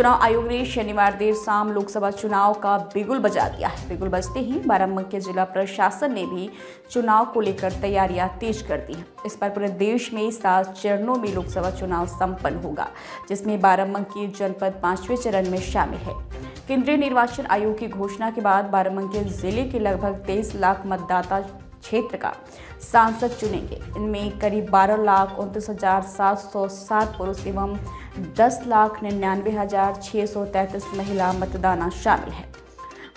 चुनाव आयोग ने शनिवार देर शाम लोकसभा चुनाव का बिगुल बजा दिया है। बिगुल बजते ही बाराबंकी जिला प्रशासन ने भी चुनाव को लेकर तैयारियां तेज कर दी हैं। इस पर पूरे देश में 7 चरणों में लोकसभा चुनाव संपन्न होगा, जिसमें बाराबंकी जनपद 5वें चरण में शामिल है। केंद्रीय निर्वाचन आयोग की घोषणा के बाद बाराबंकी जिले के लगभग 23 लाख मतदाता क्षेत्र का सांसद चुनेंगे। इनमें करीब 12,29,707 पुरुष एवं 10,99,633 महिला मतदाता शामिल है।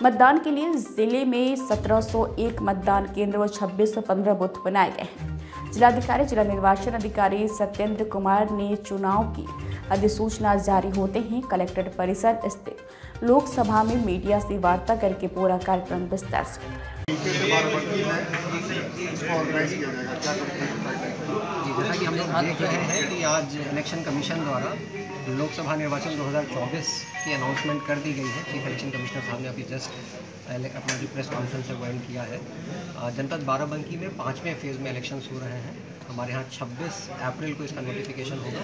मतदान के लिए जिले में 1701 मतदान केंद्र व 2615 बूथ बनाए गए हैं। जिलाधिकारी जिला निर्वाचन अधिकारी सत्येंद्र कुमार ने चुनाव की अधिसूचना जारी होते ही कलेक्ट्रेट परिसर स्थित लोकसभा में मीडिया से वार्ता करके पूरा कार्यक्रम विस्तार से जैसा कि हम लोग देख रहे हैं कि आज इलेक्शन कमीशन द्वारा लोकसभा निर्वाचन 2024 की अनाउंसमेंट कर दी गई है। चीफ इलेक्शन कमिश्नर साहब ने अभी जस्ट अपना जो प्रेस कॉन्फ्रेंस है वो एंड किया है। जनपद बाराबंकी में 5वें फेज़ में इलेक्शंस हो रहे हैं। हमारे यहाँ 26 अप्रैल को इसका नोटिफिकेशन होगा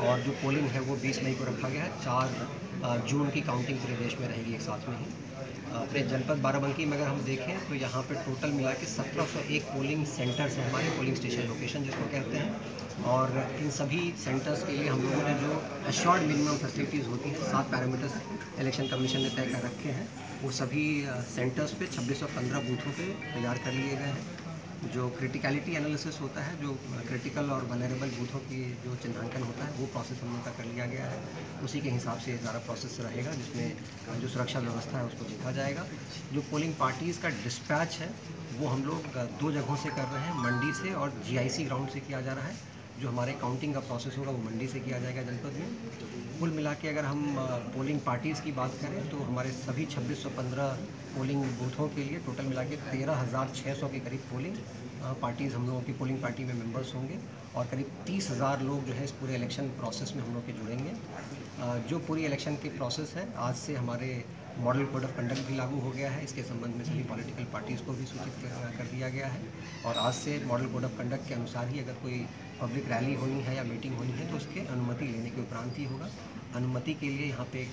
और जो पोलिंग है वो 20 मई को रखा गया है। 4 जून की काउंटिंग पूरे देश में रहेगी एक साथ में ही। अपने जनपद बाराबंकी में अगर हम देखें तो यहाँ पे टोटल मिला के 1701 पोलिंग सेंटर्स हैं, हमारे पोलिंग स्टेशन लोकेशन जिसको कहते हैं। और इन सभी सेंटर्स के लिए हम लोगों ने जो एश्योर्ड मिनिमम फैसिलिटीज़ होती हैं, 7 पैरामीटर्स इलेक्शन कमीशन ने तय कर रखे हैं, वो सभी सेंटर्स पे 2615 बूथों पे तैयार कर लिए गए हैं। जो क्रिटिकलिटी एनालिसिस होता है, जो क्रिटिकल और वनरेबल बूथों की जो चिन्हांकन होता है, वो प्रोसेस हम लोग का कर लिया गया है। उसी के हिसाब से सारा प्रोसेस रहेगा, जिसमें जो सुरक्षा व्यवस्था है उसको देखा जाएगा। जो पोलिंग पार्टीज़ का डिस्पैच है वो हम लोग 2 जगहों से कर रहे हैं, मंडी से और GIC ग्राउंड से किया जा रहा है। जो हमारे काउंटिंग का प्रोसेस होगा वो मंडी से किया जाएगा जनपद में। कुल मिला के अगर हम पोलिंग पार्टीज़ की बात करें तो हमारे सभी 2615 पोलिंग बूथों के लिए टोटल मिला के 13,600 के करीब पोलिंग पार्टीज़ हम लोगों की पोलिंग पार्टी में मेंबर्स होंगे और करीब 30,000 लोग जो है इस पूरे इलेक्शन प्रोसेस में हम लोग के जुड़ेंगे। जो पूरी इलेक्शन की प्रोसेस है, आज से हमारे मॉडल कोड ऑफ कंडक्ट भी लागू हो गया है। इसके संबंध में सभी पॉलिटिकल पार्टीज़ को भी सूचित कर दिया गया है और आज से मॉडल कोड ऑफ कंडक्ट के अनुसार ही अगर कोई पब्लिक रैली होनी है या मीटिंग होनी है तो उसके अनुमति लेने के उपरांत ही होगा। अनुमति के लिए यहाँ पे एक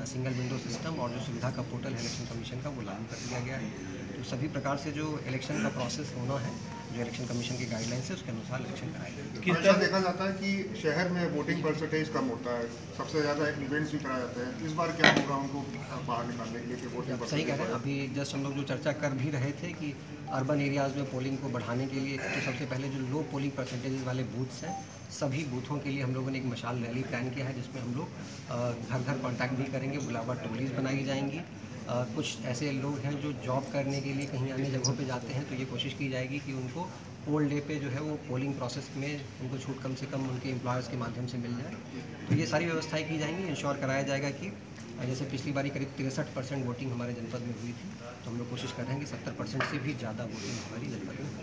सिंगल विंडो सिस्टम और जो सुविधा का पोर्टल है इलेक्शन कमीशन का, वो लागू कर दिया गया है। तो सभी प्रकार से जो इलेक्शन का प्रोसेस होना है, जो इलेक्शन कमीशन की गाइडलाइंस है उसके अनुसार इलेक्शन कराएगा। किस तरह देखा जाता है कि शहर में वोटिंग परसेंटेज कम होता है, सबसे ज़्यादा इवेंट्स भी कराए जाते हैं, इस बार क्या होगा उनको बाहर निकालने के लिए वोटिंग? सही कह रहे हैं। अभी जस्ट हम लोग जो चर्चा कर भी रहे थे कि अर्बन एरियाज़ में पोलिंग को बढ़ाने के लिए तो सबसे पहले जो लो पोलिंग परसेंटेज वाले बूथ्स हैं, सभी बूथों के लिए हम लोगों ने एक मशाल रैली प्लान किया है, जिसमें हम लोग घर घर कॉन्टैक्ट भी करेंगे, बुलावा टोलीज बनाई जाएंगी। कुछ ऐसे लोग हैं जो जॉब करने के लिए कहीं अन्य जगहों पे जाते हैं, तो ये कोशिश की जाएगी कि उनको पोल डे पे जो है वो पोलिंग प्रोसेस में उनको छूट कम से कम उनके एम्प्लॉयर्स के माध्यम से मिल जाए। तो ये सारी व्यवस्थाएं की जाएंगी। इंश्योर कराया जाएगा कि जैसे पिछली बारी करीब 63% वोटिंग हमारे जनपद में हुई थी, तो हम लोग कोशिश कर रहे हैं कि 70% से भी ज़्यादा वोटिंग हमारी जनपद में हो।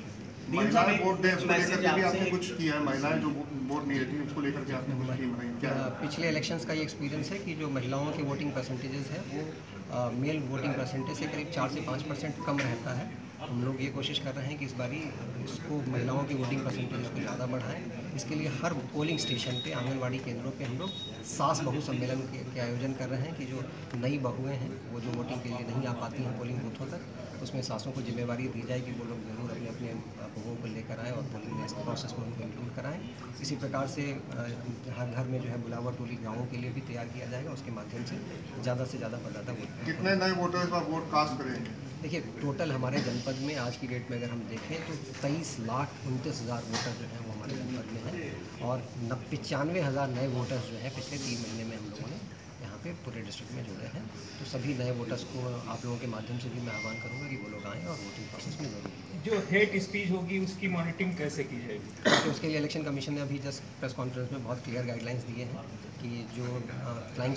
महिलाएं वोट दें, उसको लेकर के भी आपने कुछ किया है? महिलाएं जो वोट नहीं देती उसको लेकर के आपने कुछ स्कीम बनाई क्या? पिछले इलेक्शंस का ये एक्सपीरियंस है कि जो महिलाओं के वोटिंग परसेंटेजेस है वो मेल वोटिंग परसेंटेज से करीब 4 से 5% कम रहता है। हम लोग ये कोशिश कर रहे हैं कि इस बारी इसको महिलाओं की वोटिंग परसेंटेज को ज़्यादा बढ़ाएं। इसके लिए हर पोलिंग स्टेशन पे, आंगनवाड़ी केंद्रों पे हम लोग सास बहू सम्मेलन के आयोजन कर रहे हैं कि जो नई बहुएं हैं वो जो वोटिंग के लिए नहीं आ पाती हैं पोलिंग बूथों तक, उसमें सासों को जिम्मेवारी दी जाए कि वो लोग ज़रूर अपने अपने बहुओं को लेकर आएँ और पोलिंग प्रोसेस में उनको इंक्लूड कराएँ। इसी प्रकार से हर घर में जो है बुलावा टोली गाँवों के लिए भी तैयार किया जाएगा, उसके माध्यम से ज़्यादा मतदाता वोट। कितने नए वोटर्स का वोट कास्ट करेंगे? देखिए, टोटल हमारे जनपद में आज की डेट में अगर हम देखें तो 23,29,000 वोटर जो हैं वो हमारे जनपद में हैं और 95,000 नए वोटर्स जो हैं पिछले 3 महीने में हम लोगों ने यहाँ पे पूरे डिस्ट्रिक्ट में जुड़े हैं। तो सभी नए वोटर्स को आप लोगों के माध्यम से भी मैं आह्वान करूँगा कि वो लोग आएँ और वोटिंग प्रोसेस में जरूर। जो हेट स्पीच होगी उसकी मॉनिटरिंग कैसे की जाएगी? तो उसके लिए इलेक्शन कमीशन ने अभी जस्ट प्रेस कॉन्फ्रेंस में बहुत क्लियर गाइडलाइंस दिए हैं कि जो फ्लाइंग